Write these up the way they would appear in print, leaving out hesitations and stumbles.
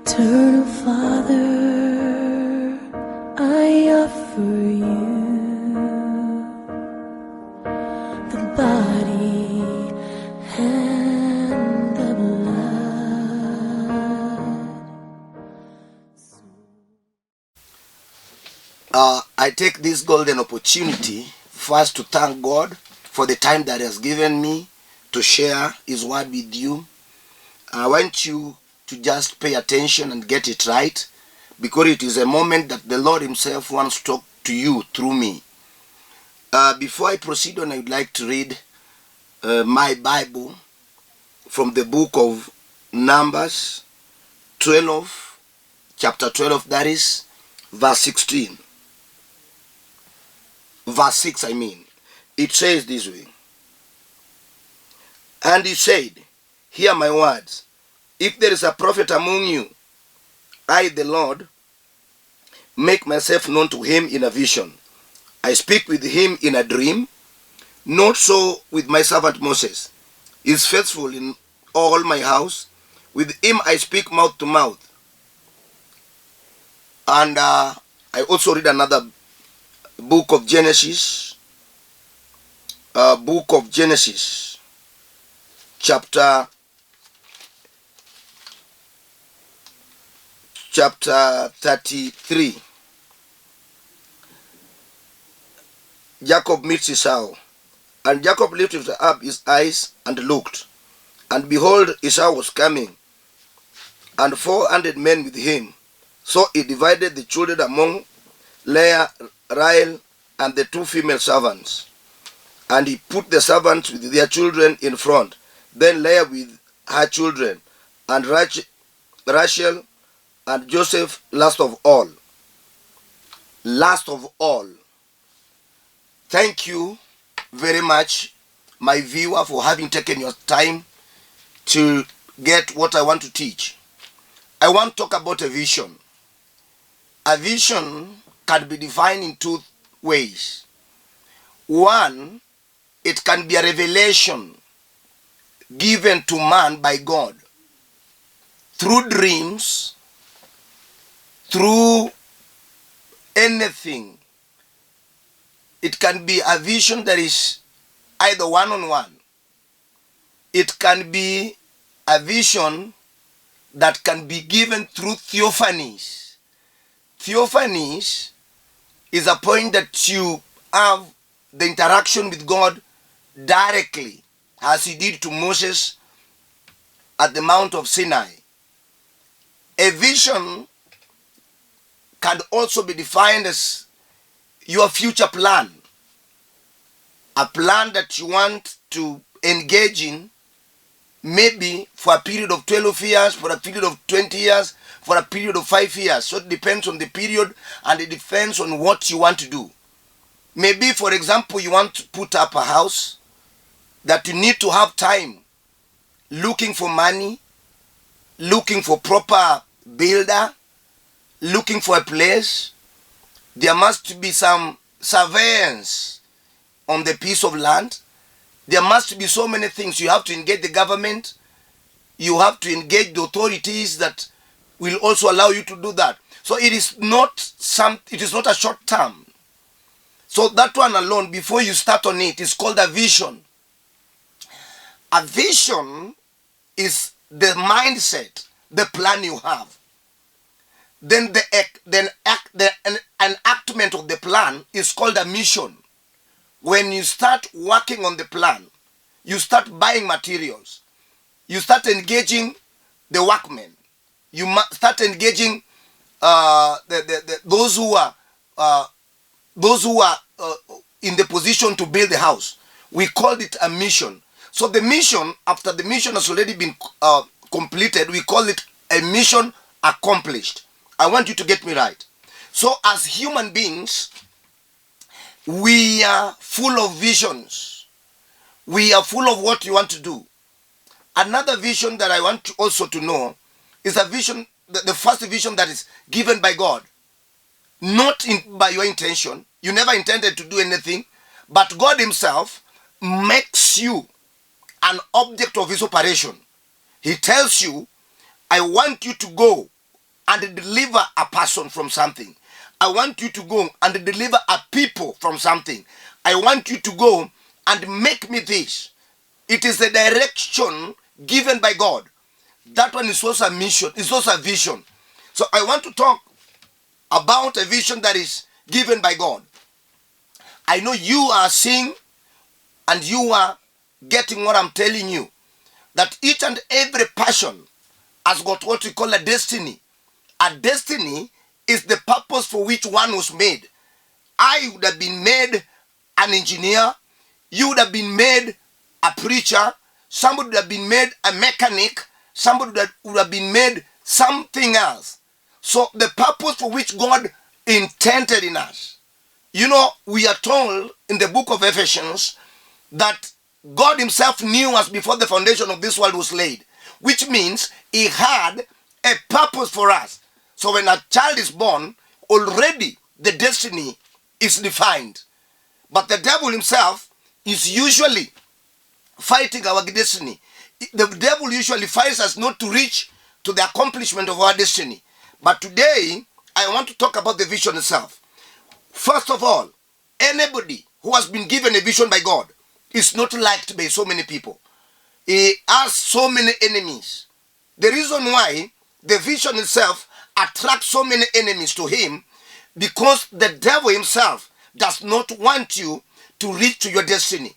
Eternal Father, I offer you the body and the blood. I take this golden opportunity first to thank God for the time that He has given me to share His word with you. I want you to just pay attention and get it right, because it is a moment that the Lord Himself wants to talk to you through me. Before I proceed on, I would like to read my Bible from the book of Numbers 12, chapter 12, that is verse 16. Verse 6, I mean. It says this way. And He said, hear my words. If there is a prophet among you, I, the Lord, make myself known to him in a vision. I speak with him in a dream. Not so with my servant Moses. He is faithful in all my house. With him I speak mouth to mouth. And I also read another book of Genesis. Book of Genesis, chapter 33. Jacob meets Esau. And Jacob lifted up his eyes and looked. And behold, Esau was coming, and 400 men with him. So he divided the children among Leah, Rachel, and the 2 female servants. And he put the servants with their children in front, then Leah with her children, and Rachel and Joseph last of all. Last of all. Thank you very much, my viewer, for having taken your time to get what I want to teach. I want to talk about a vision. A vision can be defined in 2 ways. One, it can be a revelation given to man by God through dreams, through anything. It can be a vision that is either one-on-one. It can be a vision that can be given through theophanies. Theophanies is a point that you have the interaction with God directly, as He did to Moses at the Mount of Sinai. A vision can also be defined as your future plan, a plan that you want to engage in, maybe for a period of 12 years, for a period of 20 years, for a period of 5 years. So it depends on the period, and it depends on what you want to do. Maybe, for example, you want to put up a house that you need to have time looking for money, looking for proper builder, looking for a place. There must be some surveillance on the piece of land. There must be so many things. You have to engage the government. You have to engage the authorities that will also allow you to do that. So it is not a short term. So that one alone, before you start on it, is called a vision. A vision is the mindset, the plan you have. Then an enactment of the plan is called a mission. When you start working on the plan, you start buying materials. You start engaging the workmen. You start engaging those who are in the position to build the house. We call it a mission. So the mission, after the mission has already been completed, we call it a mission accomplished. I want you to get me right. So as human beings, we are full of visions. We are full of what you want to do. Another vision that I want you also to know is a vision, the first vision that is given by God. Not by your intention. You never intended to do anything, but God Himself makes you an object of His operation. He tells you, I want you to go and deliver a person from something. I want you to go and deliver a people from something. I want you to go and make me this. It is a direction given by God. That one is also a mission, it's also a vision. So I want to talk about a vision that is given by God. I know you are seeing and you are getting what I'm telling you. That each and every person has got what we call a destiny. A destiny is the purpose for which one was made. I would have been made an engineer. You would have been made a preacher. Somebody would have been made a mechanic. Somebody would have been made something else. So the purpose for which God intended in us. You know, we are told in the book of Ephesians that God himself knew us before the foundation of this world was laid, which means he had a purpose for us. So when a child is born, already the destiny is defined. But the devil himself is usually fighting our destiny. The devil usually fights us not to reach to the accomplishment of our destiny. But today, I want to talk about the vision itself. First of all, anybody who has been given a vision by God is not liked by so many people. He has so many enemies. The reason why the vision itself attracts so many enemies to him, because the devil himself does not want you to reach to your destiny.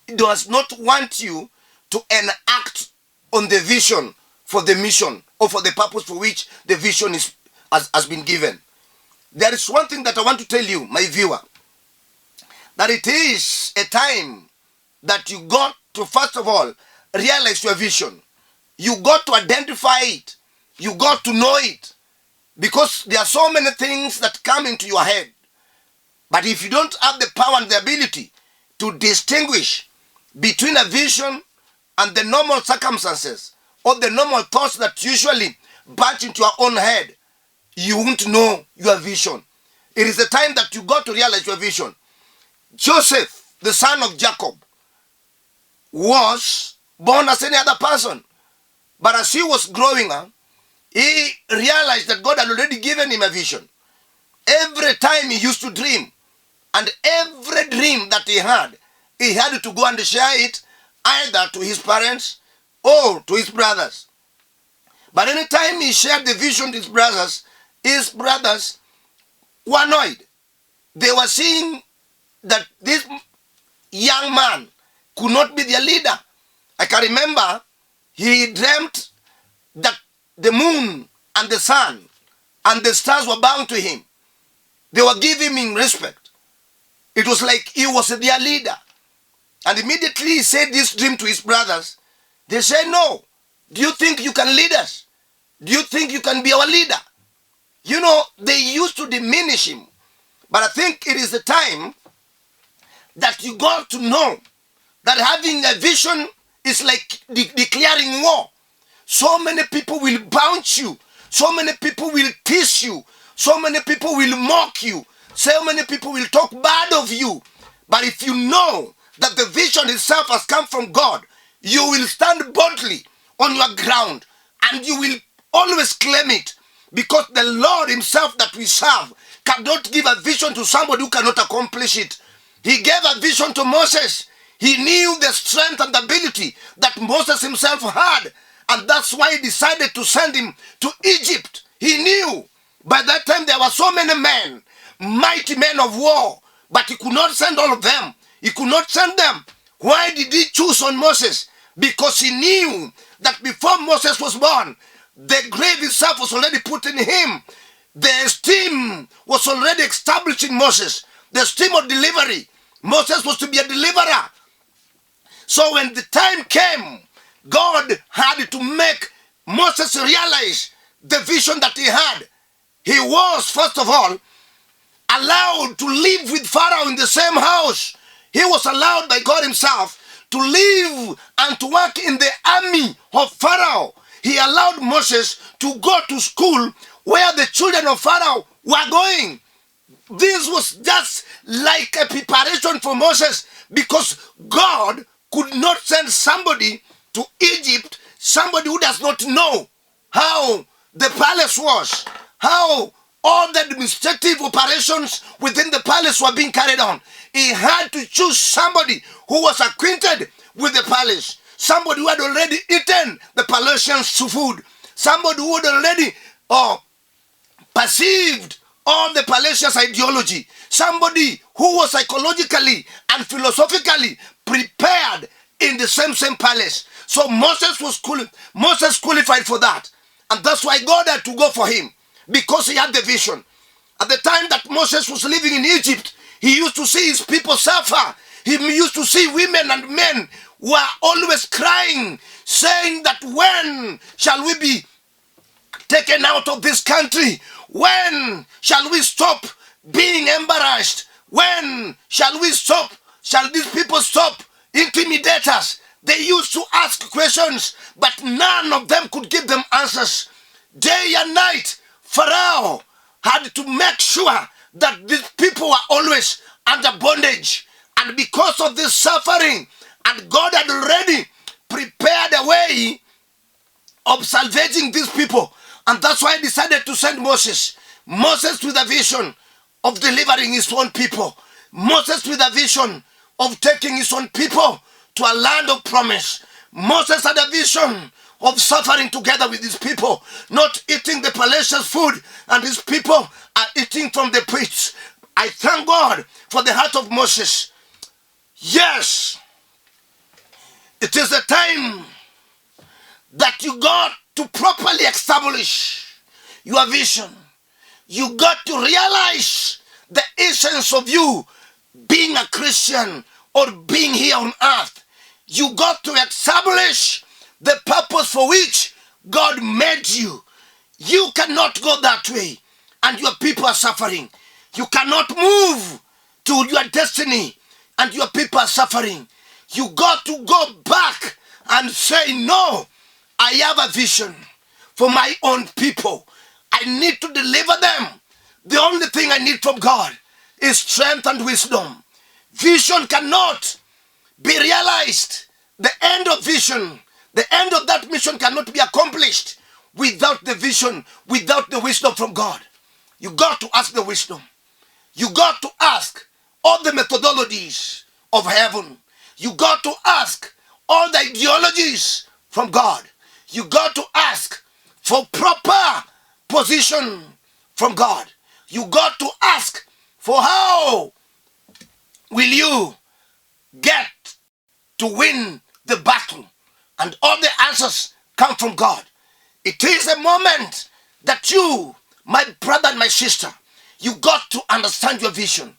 He does not want you to enact on the vision for the mission or for the purpose for which the vision has been given. There is one thing that I want to tell you, my viewer, that it is a time that you got to, first of all, realize your vision. You got to identify it. You got to know it. Because there are so many things that come into your head. But if you don't have the power and the ability to distinguish between a vision and the normal circumstances or the normal thoughts that usually batch into your own head, you won't know your vision. It is the time that you got to realize your vision. Joseph, the son of Jacob, was born as any other person. But as he was growing up, he realized that God had already given him a vision. Every time he used to dream, and every dream that he had to go and share it either to his parents or to his brothers. But anytime he shared the vision to his brothers were annoyed. They were seeing that this young man could not be their leader. I can remember he dreamt that the moon and the sun and the stars were bound to him. They were giving him respect. It was like he was their leader. And immediately he said this dream to his brothers. They said, no. Do you think you can lead us? Do you think you can be our leader? You know, they used to diminish him. But I think it is the time that you got to know that having a vision is like declaring war. So many people will bounce you. So many people will tease you. So many people will mock you. So many people will talk bad of you. But if you know that the vision itself has come from God, you will stand boldly on your ground and you will always claim it, because the Lord himself that we serve cannot give a vision to somebody who cannot accomplish it. He gave a vision to Moses. He knew the strength and the ability that Moses himself had, and that's why he decided to send him to Egypt. He knew by that time there were so many men, mighty men of war, but he could not send all of them. He could not send them. Why did he choose on Moses? Because he knew that before Moses was born, the grave itself was already put in him. The esteem was already established in Moses. The esteem of delivery. Moses was to be a deliverer. So when the time came, God had to make Moses realize the vision that he had. He was, first of all, allowed to live with Pharaoh in the same house. He was allowed by God himself to live and to work in the army of Pharaoh. He allowed Moses to go to school where the children of Pharaoh were going. This was just like a preparation for Moses, because God could not send somebody to Egypt, somebody who does not know how the palace was, how all the administrative operations within the palace were being carried on. He had to choose somebody who was acquainted with the palace, somebody who had already eaten the Palatians' food, somebody who had already perceived all the Palatians' ideology, somebody who was psychologically and philosophically prepared in the same palace. So Moses qualified for that. And that's why God had to go for him, because he had the vision. At the time that Moses was living in Egypt, he used to see his people suffer. He used to see women and men were always crying, saying that when shall we be taken out of this country? When shall we stop being embarrassed? When shall these people stop intimidating us? They used to ask questions, but none of them could give them answers. Day and night, Pharaoh had to make sure that these people were always under bondage. And because of this suffering, and God had already prepared a way of salvaging these people. And that's why he decided to send Moses. Moses with a vision of delivering his own people. Moses with a vision of taking his own people to a land of promise. Moses had a vision of suffering together with his people, not eating the Palatians' food, and his people are eating from the pits. I thank God for the heart of Moses. Yes, it is the time that you got to properly establish your vision. You got to realize the essence of you being a Christian or being here on earth. You got to establish the purpose for which God made you. You cannot go that way and your people are suffering. You cannot move to your destiny and your people are suffering. You got to go back and say, no, I have a vision for my own people. I need to deliver them. The only thing I need from God is strength and wisdom. Vision cannot be realized. The end of vision, the end of that mission cannot be accomplished without the vision, without the wisdom from God. You got to ask the wisdom. You got to ask all the methodologies of heaven. You got to ask all the ideologies from God. You got to ask for proper position from God. You got to ask for how will you get to win the battle. And all the answers come from God. It is a moment that you, my brother and my sister, you got to understand your vision.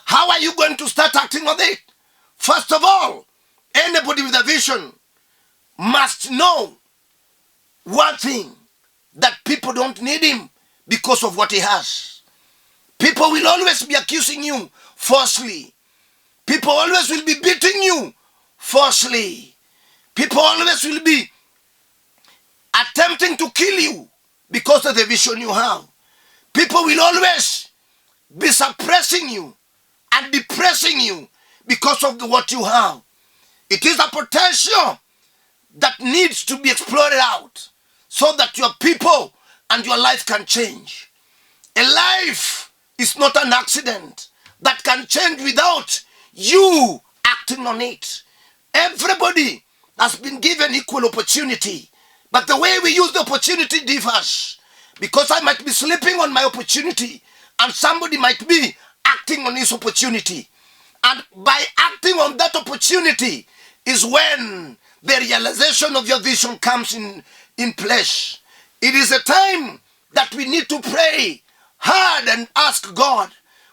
How are you going to start acting on it? First of all, anybody with a vision must know one thing, that people don't need him because of what he has. People will always be accusing you falsely. People always will be beating you falsely. People always will be attempting to kill you because of the vision you have. People will always be suppressing you and depressing you because of what you have. It is a potential that needs to be explored out so that your people and your life can change. A life is not an accident that can change without you acting on it. Everybody has been given equal opportunity, but the way we use the opportunity differs, because I might be sleeping on my opportunity and somebody might be acting on his opportunity. And by acting on that opportunity is when the realization of your vision comes in place. It is a time that we need to pray hard and ask God,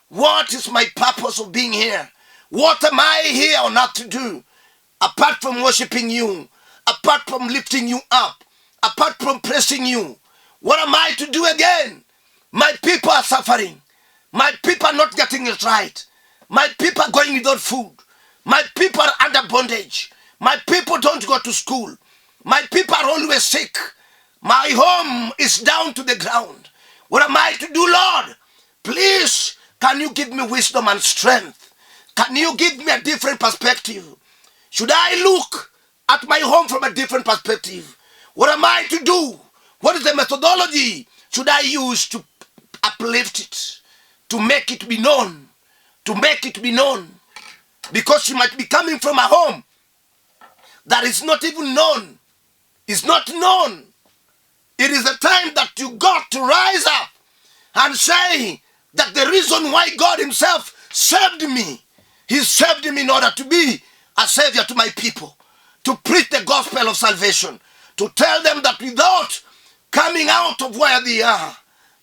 what is my purpose of being here? What am I here on earth to do? Apart from worshiping you, apart from lifting you up, apart from praising you, what am I to do again? My people are suffering. My people are not getting it right. My people are going without food. My people are under bondage. My people don't go to school. My people are always sick. My home is down to the ground. What am I to do, Lord? Please, can you give me wisdom and strength? Can you give me a different perspective? Should I look at my home from a different perspective? What am I to do? What is the methodology should I use to uplift it, to make it be known, to make it be known? Because she might be coming from a home that is not even known, is not known. It is a time that you got to rise up and say that the reason why God himself saved me, he saved me in order to be a savior to my people, to preach the gospel of salvation, to tell them that without coming out of where they are,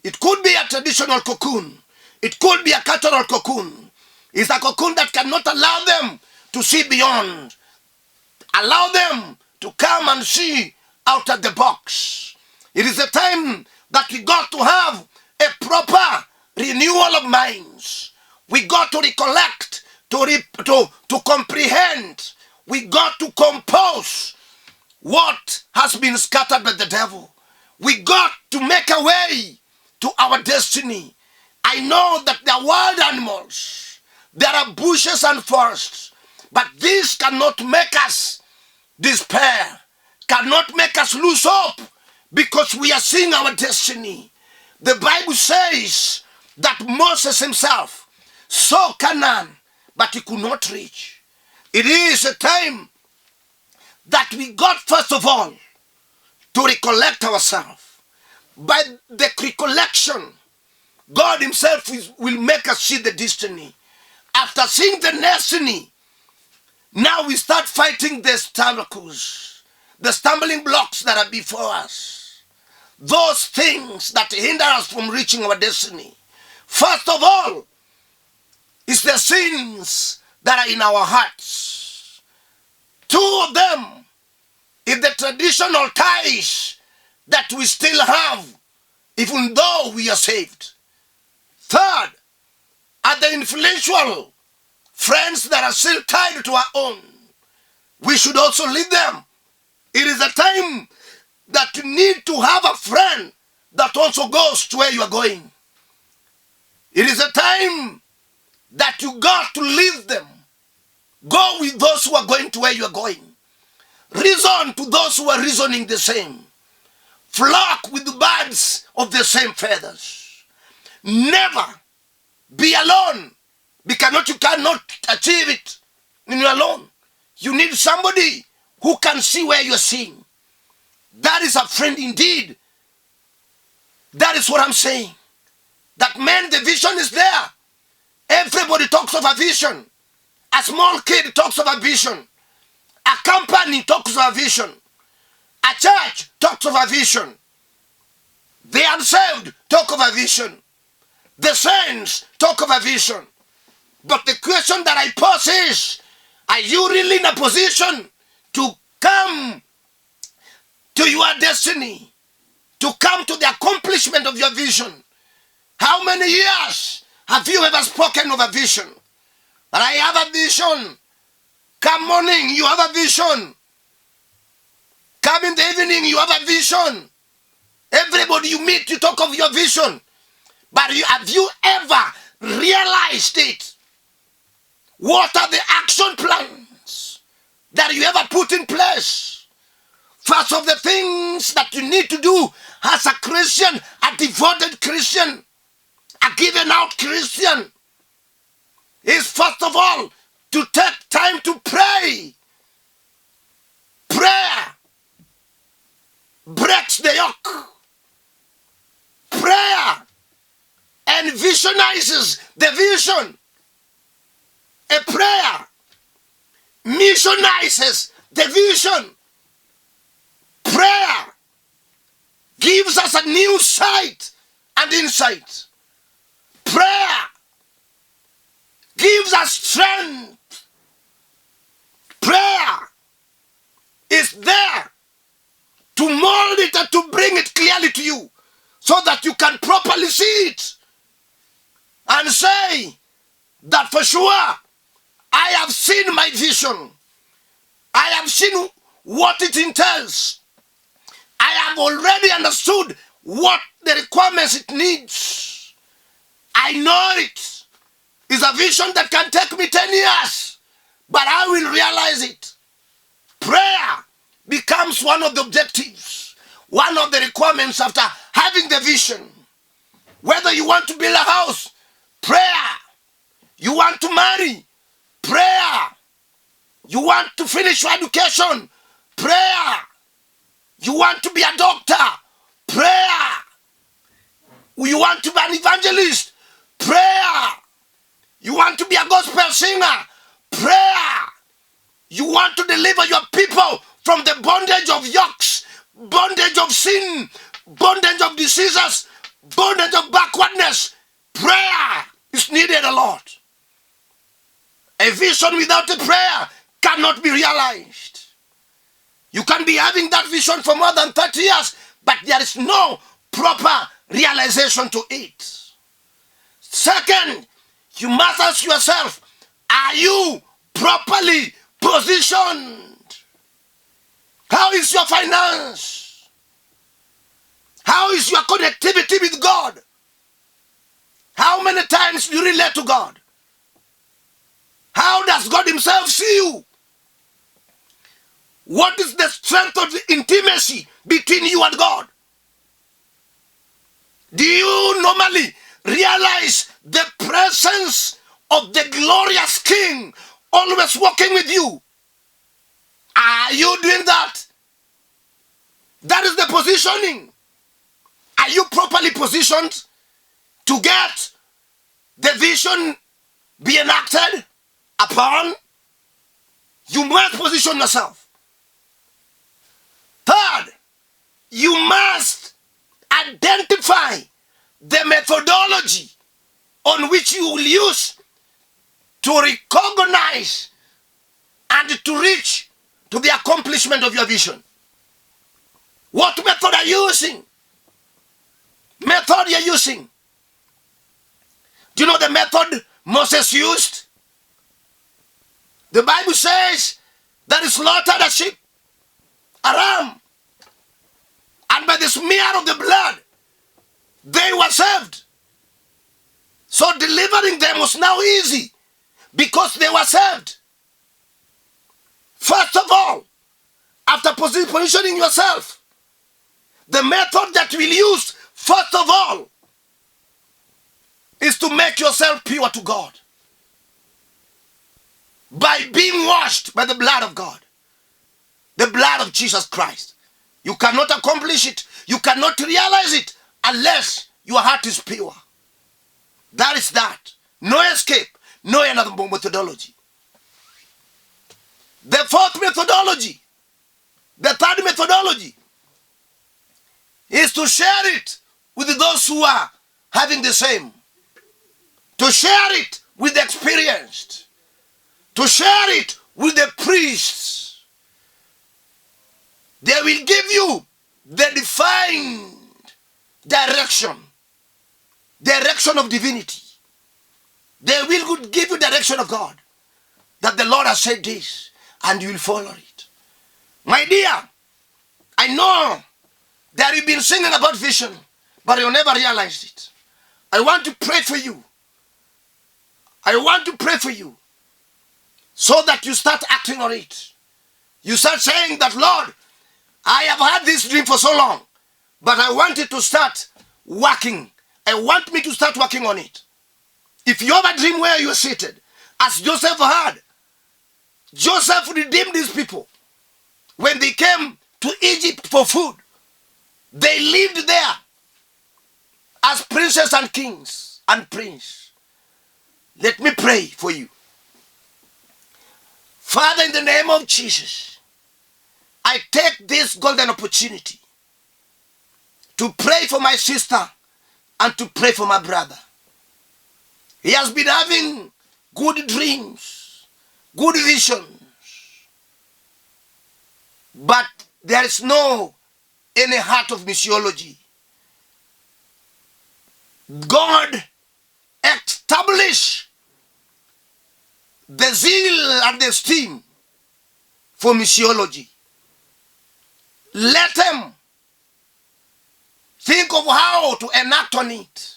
it could be a traditional cocoon, it could be a cultural cocoon. It's a cocoon that cannot allow them to see beyond, allow them to come and see out of the box. It is a time that we got to have a proper renewal of minds. We got to recollect, to comprehend. We got to compose what has been scattered by the devil. We got to make a way to our destiny. I know that there are wild animals, there are bushes and forests, but this cannot make us despair, cannot make us lose hope, because we are seeing our destiny. The Bible says that Moses himself saw Canaan, but he could not reach. It is a time that we got, first of all, to recollect ourselves. By the recollection, God himself will make us see the destiny. After seeing the destiny, now we start fighting the obstacles, the stumbling blocks that are before us. Those things that hinder us from reaching our destiny. First of all, is the sins that are in our hearts. Two of them is the traditional ties that we still have, even though we are saved. Third, are the influential friends that are still tied to our own. We should also leave them. It is a time that you need to have a friend that also goes to where you are going. It is a time that you got to leave them. Go with those who are going to where you are going. Reason to those who are reasoning the same. Flock with the birds of the same feathers. Never be alone, because you cannot achieve it when you're alone. You need somebody who can see where you're seeing. That is a friend indeed. That is what I'm saying. That man, the vision is there. Everybody talks of a vision. A small kid talks of a vision. A company talks of a vision. A church talks of a vision. The unsaved talk of a vision. The saints talk of a vision. But the question that I pose is, are you really in a position to come to your destiny, to come to the accomplishment of your vision? How many years have you ever spoken of a vision? That I have a vision. Come morning, you have a vision. Come in the evening, you have a vision. Everybody you meet, you talk of your vision. But have you ever realized it? What are the action plans that you ever put in place? First of the things that you need to do as a Christian, a devoted Christian, a given out Christian, is first of all to take time to pray. Prayer breaks the yoke. Prayer envisionizes the vision. A prayer missionizes the vision. Prayer gives us a new sight and insight. Prayer gives us strength. Prayer is there to mold it and to bring it clearly to you so that you can properly see it and say that for sure I have seen my vision. I have seen what it entails. I have already understood what the requirements it needs. I know it is a vision that can take me 10 years, but I will realize it. Prayer becomes one of the objectives, one of the requirements after having the vision. Whether you want to build a house, prayer. You want to marry, prayer. You want to finish your education, prayer. You want to be a doctor, prayer. You want to be an evangelist, prayer. You want to be a gospel singer, prayer. You want to deliver your people from the bondage of yokes, bondage of sin, bondage of diseases, bondage of backwardness. Prayer is needed a lot. A vision without a prayer cannot be realized. You can be having that vision for more than 30 years, but there is no proper realization to it. Second, you must ask yourself, are you properly positioned? How is your finance? How is your connectivity with God? How many times do you relate to God? How does God himself see you? What is the strength of the intimacy between you and God? Do you normally realize the presence of the glorious King always walking with you? Are you doing that? That is the positioning. Are you properly positioned to get the vision be enacted upon? You must position yourself. Third, you must identify the methodology on which you will use to recognize and to reach to the accomplishment of your vision. What method are you using? Method you're using. Do you know the method Moses used? The Bible says that he slaughtered a sheep, a ram, and by the smear of the blood, they were saved. So delivering them was now easy because they were saved. First of all, after positioning yourself, the method that we'll use, first of all, is to make yourself pure to God. By being washed by the blood of God. The blood of Jesus Christ. You cannot accomplish it. You cannot realize it unless your heart is pure. That is that. No escape. No another methodology. The fourth methodology, the third methodology, is to share it with those who are having the same. To share it with the experienced. To share it with the priests. They will give you the defined direction. Direction of divinity. They will give you direction of God. That the Lord has said this and you will follow it. My dear, I know that you've been singing about vision, but you never realized it. I want to pray for you. I want to pray for you so that you start acting on it. You start saying that, Lord, I have had this dream for so long, but I want it to start working. I want me to start working on it. If you have a dream where you are seated, as Joseph had, Joseph redeemed these people. When they came to Egypt for food, they lived there as princes and kings and prince. Let me pray for you. Father, in the name of Jesus, I take this golden opportunity to pray for my sister and to pray for my brother. He has been having good dreams, good visions, but there is no any heart of missiology. God, establish the zeal and the esteem for missiology. Let them think of how to enact on it.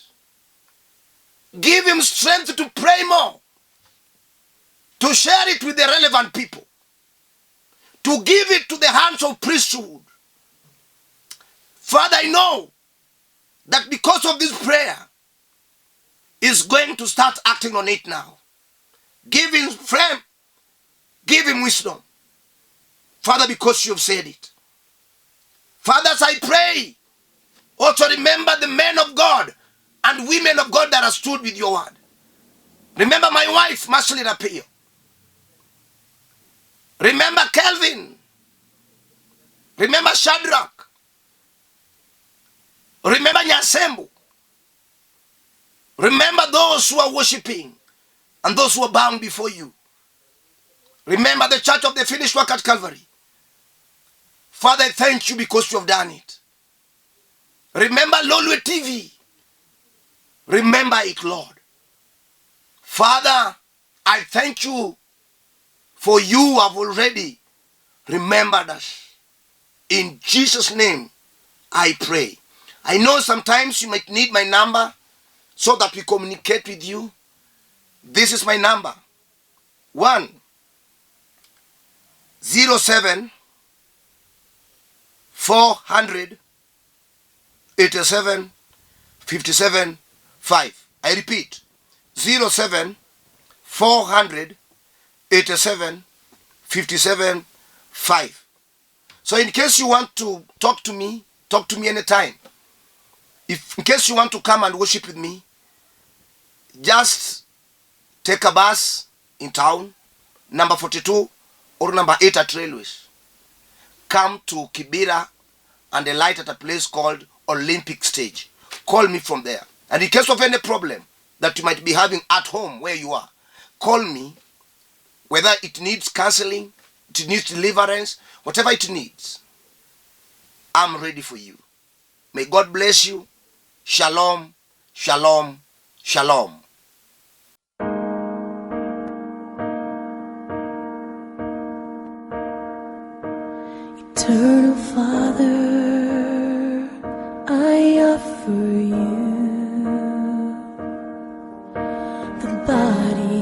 Give him strength to pray more, to share it with the relevant people, to give it to the hands of priesthood. Father, I know that because of this prayer, is going to start acting on it now. Give him strength. Give him wisdom. Father, because you have said it. Father, as I pray, also remember the men of God and women of God that have stood with your word. Remember my wife, Marcelina Pio. Remember Kelvin. Remember Shadrach. Remember Nyasembu. Remember those who are worshiping and those who are bowing before you. Remember the church of the finished work at Calvary. Father, I thank you because you have done it. Remember Lolwe TV. Remember it, Lord. Father, I thank you for you have already remembered us. In Jesus' name, I pray. I know sometimes you might need my number so that we communicate with you. This is my number. 107 400 87 57 5. I repeat, 07 400 87 57 5. So in case you want to talk to me anytime. In case you want to come and worship with me, just take a bus in town, number 42 or number 8 at Railways. Come to Kibera and alight at a place called Olympic Stage. Call me from there. And in case of any problem that you might be having at home where you are, call me. Whether it needs counseling, it needs deliverance, whatever it needs, I'm ready for you. May God bless you. Shalom, shalom, shalom. Eternal Father, I offer you the body